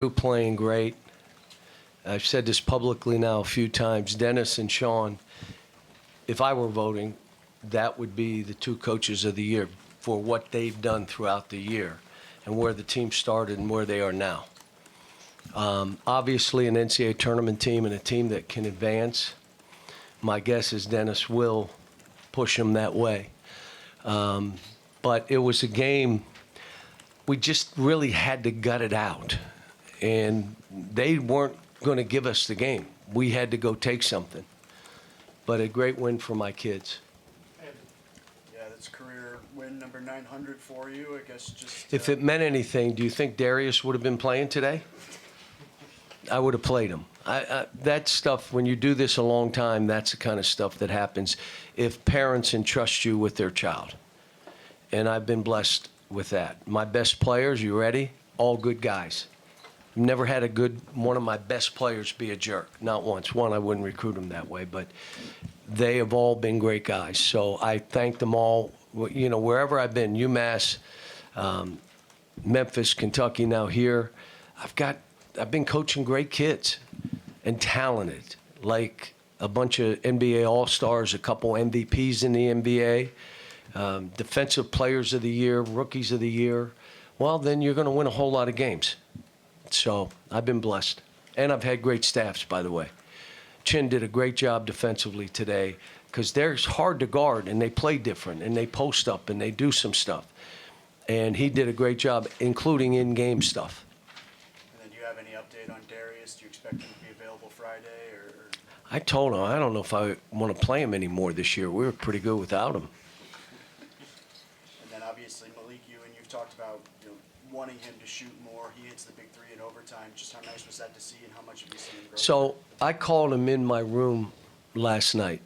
Playing great. I've said this publicly now a few times. Dennis and Sean, if I were voting, that would be the two coaches of the year for what they've done throughout the year and where the team started and where they are now. Obviously, an NCAA tournament team and a team that can advance, my guess is Dennis will push them that way. But it was a game we just really had to gut it out. And they weren't going to give us the game. We had to go take something. But a great win for my kids. Yeah, that's career win number 900 for you. I guess just. If it meant anything, do you think Darius would have been playing today? I would have played him. That stuff, when you do this a long time, that's the kind of stuff that happens if parents entrust you with their child. And I've been blessed with that. My best players, you ready? All good guys. Never had one of my best players be a jerk. Not once. One, I wouldn't recruit him that way, but they have all been great guys. So I thank them all, wherever I've been, UMass, Memphis, Kentucky, now here. I've been coaching great kids and talented, like a bunch of NBA All-Stars, a couple MVPs in the NBA, defensive players of the year, rookies of the year. Well, then you're going to win a whole lot of games. So I've been blessed. And I've had great staffs, by the way. Chin did a great job defensively today because they're hard to guard and they play different and they post up and they do some stuff. And he did a great job, including in-game stuff. And then do you have any update on Darius? Do you expect him to be available Friday? Or? I told him I don't know if I want to play him anymore this year. We were pretty good without him. And then obviously Malik, you've talked about wanting him to shoot more. He hits the big three in overtime. Just how nice was that to see, and how much have you seen him grow? So I called him in my room last night.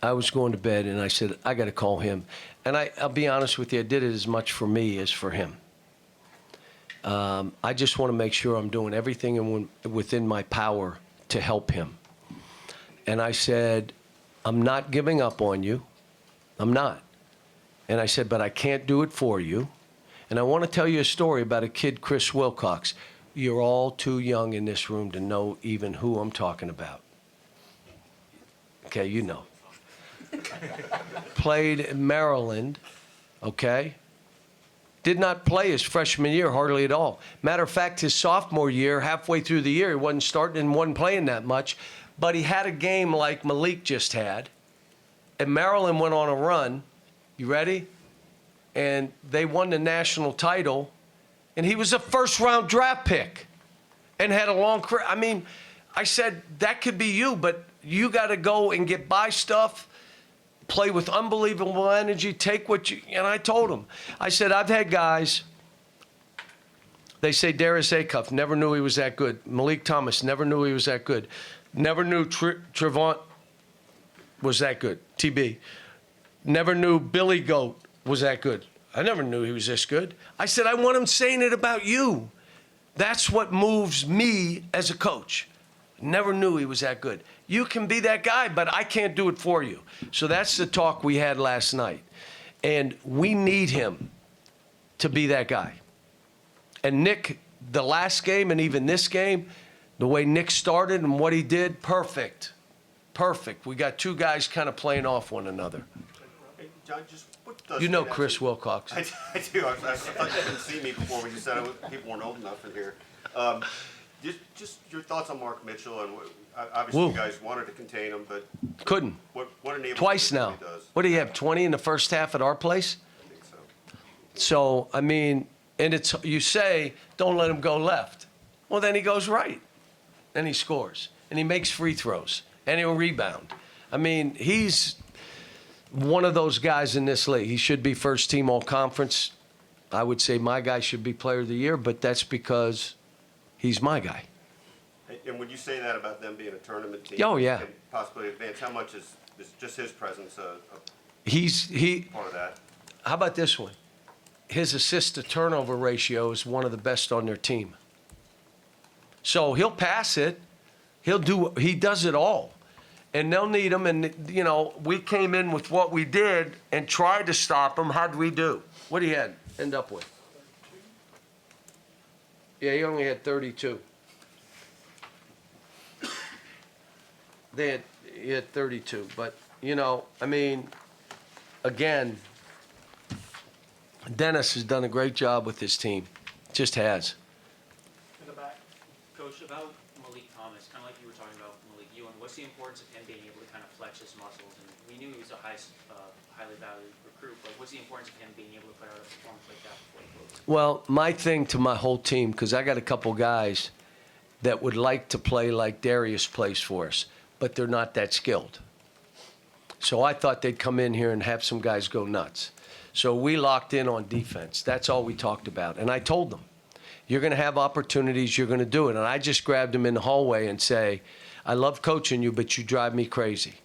I was going to bed, and I said, I got to call him. And I'll be honest with you, I did it as much for me as for him. I just want to make sure I'm doing everything within my power to help him. And I said, I'm not giving up on you. I'm not. And I said, but I can't do it for you. And I want to tell you a story about a kid, Chris Wilcox. You're all too young in this room to know even who I'm talking about. Okay, you know. Played in Maryland, okay? Did not play his freshman year hardly at all. Matter of fact, his sophomore year, halfway through the year, he wasn't starting and wasn't playing that much. But he had a game like Malik just had. And Maryland went on a run. You ready? And they won the national title, and he was a first-round draft pick and had a long career. I mean, I said, that could be you, but you got to go and get by stuff, play with unbelievable energy, take what you – and I told him. I said, I've had guys, they say Darius Acuff, never knew he was that good. Malik Thomas, never knew he was that good. Never knew Trevant was that good, TB. Never knew Billy Goat was that good. I never knew he was this good. I said, I want him saying it about you. That's what moves me as a coach. Never knew he was that good. You can be that guy, but I can't do it for you. So that's the talk we had last night. And we need him to be that guy. And Nick, the last game and even this game, the way Nick started and what he did, perfect. Perfect. We got two guys kind of playing off one another. Hey, John, just what does You know Chris Wilcox. I do. I thought you didn't see me before when you said people weren't old enough in here. Just your thoughts on Mark Mitchell, and obviously Woo. You guys wanted to contain him, but Couldn't. what enables Twice him to do now. what he does? What do you have, 20 in the first half at our place? I think so. So, I mean, and it's you say, don't let him go left. Well, then he goes right. And he scores. And he makes free throws. And he'll rebound. I mean, he's one of those guys in this league. He should be first team all conference. I would say my guy should be player of the year, but that's because he's my guy. And when you say that about them being a tournament team, Oh, yeah. and possibly advance, how much is just his presence a He. part of that? How about this one? His assist to turnover ratio is one of the best on their team. So he'll pass it. He does it all. And they'll need him. And, we came in with what we did and tried to stop him. How'd we do? What did he end up with? Yeah, he only had 32. He had 32, but, you know, I mean, again, Dennis has done a great job with his team, just has. In the back, Coach, about Malik Thomas, kind of like you were talking about Malik Ewan, what's the importance of him being able to kind of flex his muscles? And we knew he was a highly valued recruit, but what's the importance of him being able to put out a performance like that before he closes? Well, my thing to my whole team, because I got a couple guys that would like to play like Darius plays for us, but they're not that skilled. So I thought they'd come in here and have some guys go nuts. So we locked in on defense. That's all we talked about. And I told them, you're going to have opportunities, you're going to do it. And I just grabbed him in the hallway and say, I love coaching you, but you drive me crazy.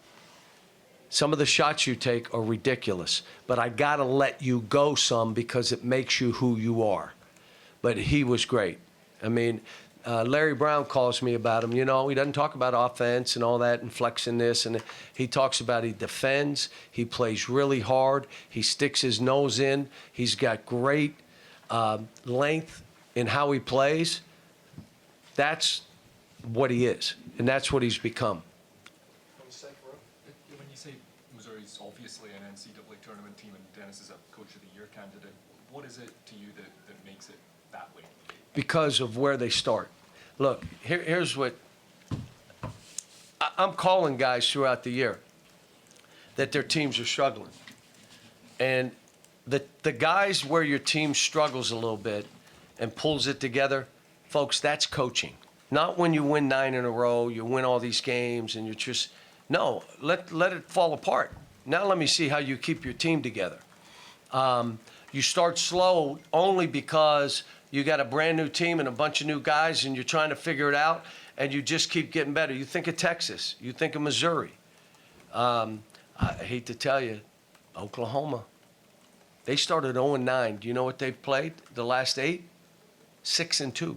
Some of the shots you take are ridiculous, but I got to let you go some because it makes you who you are. But he was great. I mean, Larry Brown calls me about him. You know, he doesn't talk about offense and all that and flexing this. And he talks about he defends. He plays really hard. He sticks his nose in. He's got great length in how he plays. That's what he is, and that's what he's become. When you say Missouri's obviously an NCAA tournament team and Dennis is a Coach of the Year candidate, what is it to you that makes it that way? Because of where they start. Look, here's what I'm calling guys throughout the year that their teams are struggling. And the guys where your team struggles a little bit and pulls it together, folks, that's coaching. Not when you win 9 in a row, you win all these games and you're just, no, let it fall apart. Now let me see how you keep your team together. You start slow only because you got a brand new team and a bunch of new guys and you're trying to figure it out and you just keep getting better. You think of Texas, you think of Missouri. I hate to tell you, Oklahoma. They started 0-9. Do you know what they've played the last 8? 6-2.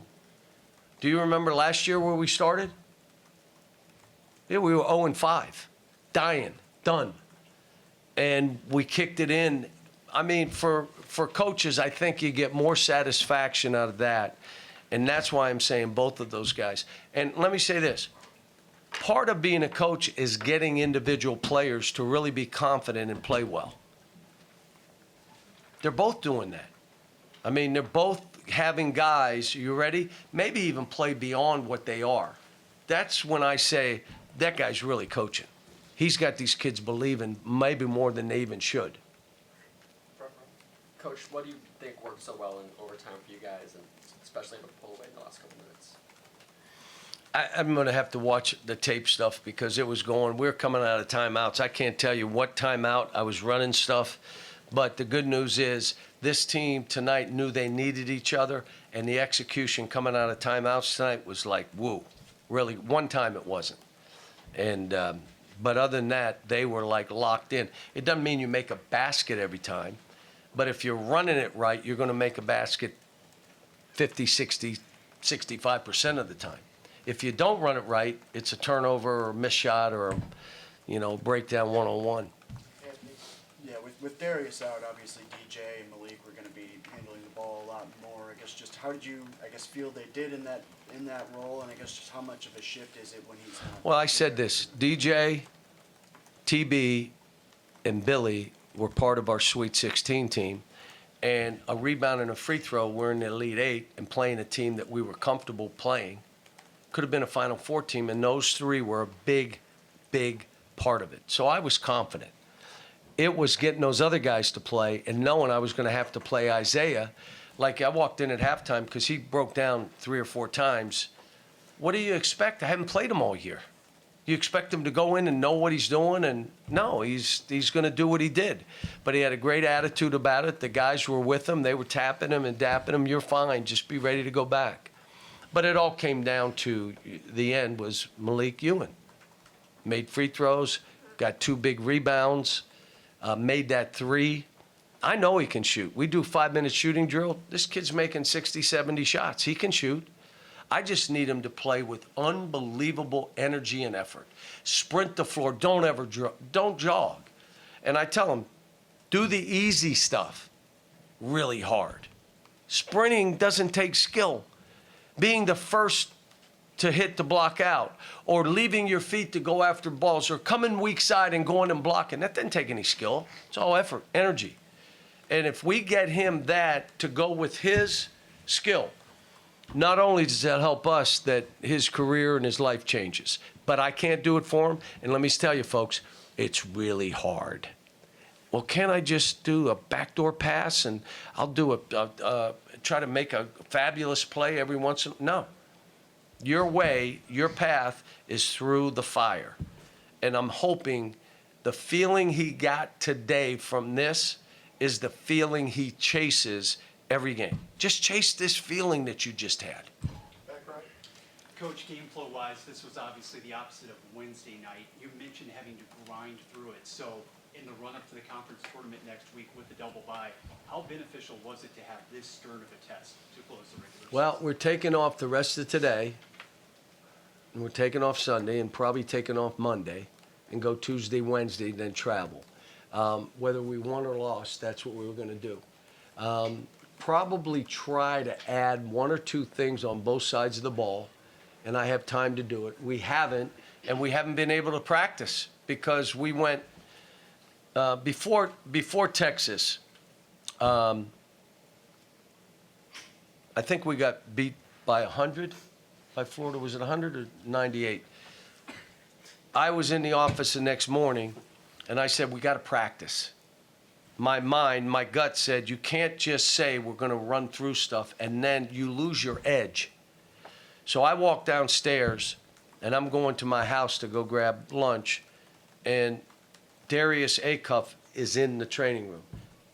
Do you remember last year where we started? Yeah, we were 0-5. Dying, done. And we kicked it in. I mean, for coaches, I think you get more satisfaction out of that. And that's why I'm saying both of those guys. And let me say this. Part of being a coach is getting individual players to really be confident and play well. They're both doing that. I mean, they're both having guys, you ready? Maybe even play beyond what they are. That's when I say that guy's really coaching. He's got these kids believing maybe more than they even should. Coach, what do you think worked so well in overtime for you guys, and especially able to pull away in the last couple minutes? I'm going to have to watch the tape stuff because it was going. We're coming out of timeouts. I can't tell you what timeout. I was running stuff. But the good news is this team tonight knew they needed each other, and the execution coming out of timeouts tonight was like, woo. Really, one time it wasn't. And but other than that, they were like locked in. It doesn't mean you make a basket every time, but if you're running it right, you're going to make a basket 50, 60, 65% of the time. If you don't run it right, it's a turnover or a missed shot or, you know, breakdown one-on-one. Yeah, with Darius out, obviously DJ and Malik were going to be handling the ball a lot more. I guess just how did you, feel they did in that role, and I guess just how much of a shift is it when he's not? Well, I said this, DJ, TB, and Billy were part of our Sweet 16 team, and a rebound and a free throw, we're in the Elite 8 and playing a team that we were comfortable playing. Could have been a Final Four team, and those three were a big, big part of it. So I was confident. It was getting those other guys to play and knowing I was going to have to play Isaiah. Like I walked in at halftime because he broke down 3 or 4 times. What do you expect? I haven't played him all year. You expect him to go in and know what he's doing? And no, he's going to do what he did. But he had a great attitude about it. The guys were with him. They were tapping him and dapping him. You're fine. Just be ready to go back. But it all came down to the end was Malik Ewan. Made free throws, got 2 big rebounds, made that 3. I know he can shoot. We do 5-minute shooting drill. This kid's making 60, 70 shots. He can shoot. I just need him to play with unbelievable energy and effort. Sprint the floor. Don't jog. And I tell him, do the easy stuff really hard. Sprinting doesn't take skill. being the first to hit the block out, or leaving your feet to go after balls, or coming weak side and going and blocking. That didn't take any skill. It's all effort, energy. And if we get him that to go with his skill, not only does that help us that his career and his life changes, but I can't do it for him. And let me tell you, folks, it's really hard. Well, can't I just do a backdoor pass and I'll do try to make a fabulous play every once in a... No. Your way, your path is through the fire. And I'm hoping the feeling he got today from this is the feeling he chases every game. Just chase this feeling that you just had. Coach, game flow wise, this was obviously the opposite of Wednesday night. You mentioned having to grind through it. So in the run up to the conference tournament next week with the double bye, how beneficial was it to have this stern of a test to close the regular season? Well, we're taking off the rest of today, and we're taking off Sunday, and probably taking off Monday, and go Tuesday, Wednesday, then travel. Whether we won or lost, that's what we were going to do. Probably try to add one or two things on both sides of the ball, and I have time to do it. We haven't, and we haven't been able to practice because we went before Texas. I think we got beat by 100 by Florida. Was it 100 or 98? I was in the office the next morning, and I said, we got to practice. My gut said, you can't just say we're going to run through stuff, and then you lose your edge. So I walked downstairs, and I'm going to my house to go grab lunch, and Darius Acuff is in the training room.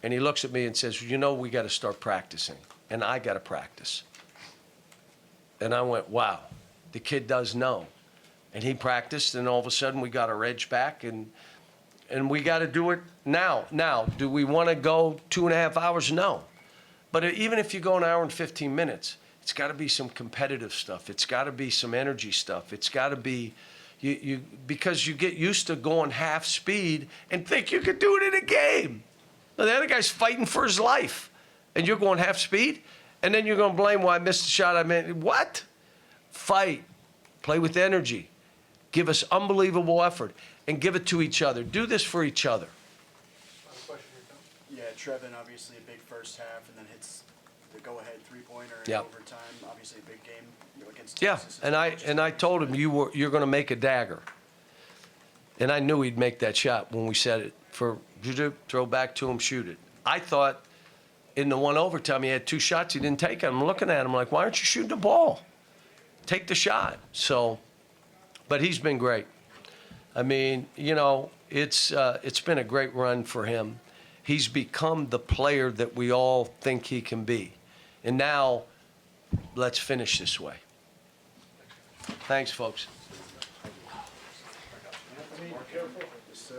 And he looks at me and says, you know, we got to start practicing, and I got to practice. And I went, wow, the kid does know. And he practiced, and all of a sudden we got our edge back, and we got to do it now. Now, do we want to go 2.5 hours? No. But even if you go an hour and 15 minutes, it's got to be some competitive stuff. It's got to be some energy stuff. It's got to be, because you get used to going half speed and think you could do it in a game. Now, the other guy's fighting for his life, and you're going half speed, and then you're going to blame why I missed the shot. I mean, what? Fight. Play with energy. Give us unbelievable effort, and give it to each other. Do this for each other. Yeah, Trevin, obviously a big first half, and then hits the go-ahead three-pointer in Yep. overtime. Obviously a big game against Yeah, Texas. and I told him you're going to make a dagger, and I knew he'd make that shot when we said it. For throw back to him, shoot it. I thought in the one overtime he had 2 shots he didn't take. I'm looking at him like, why aren't you shooting the ball? Take the shot. So, but he's been great. I mean, you know, it's been a great run for him. He's become the player that we all think he can be. And now, let's finish this way. Thanks, folks. Yes, sir.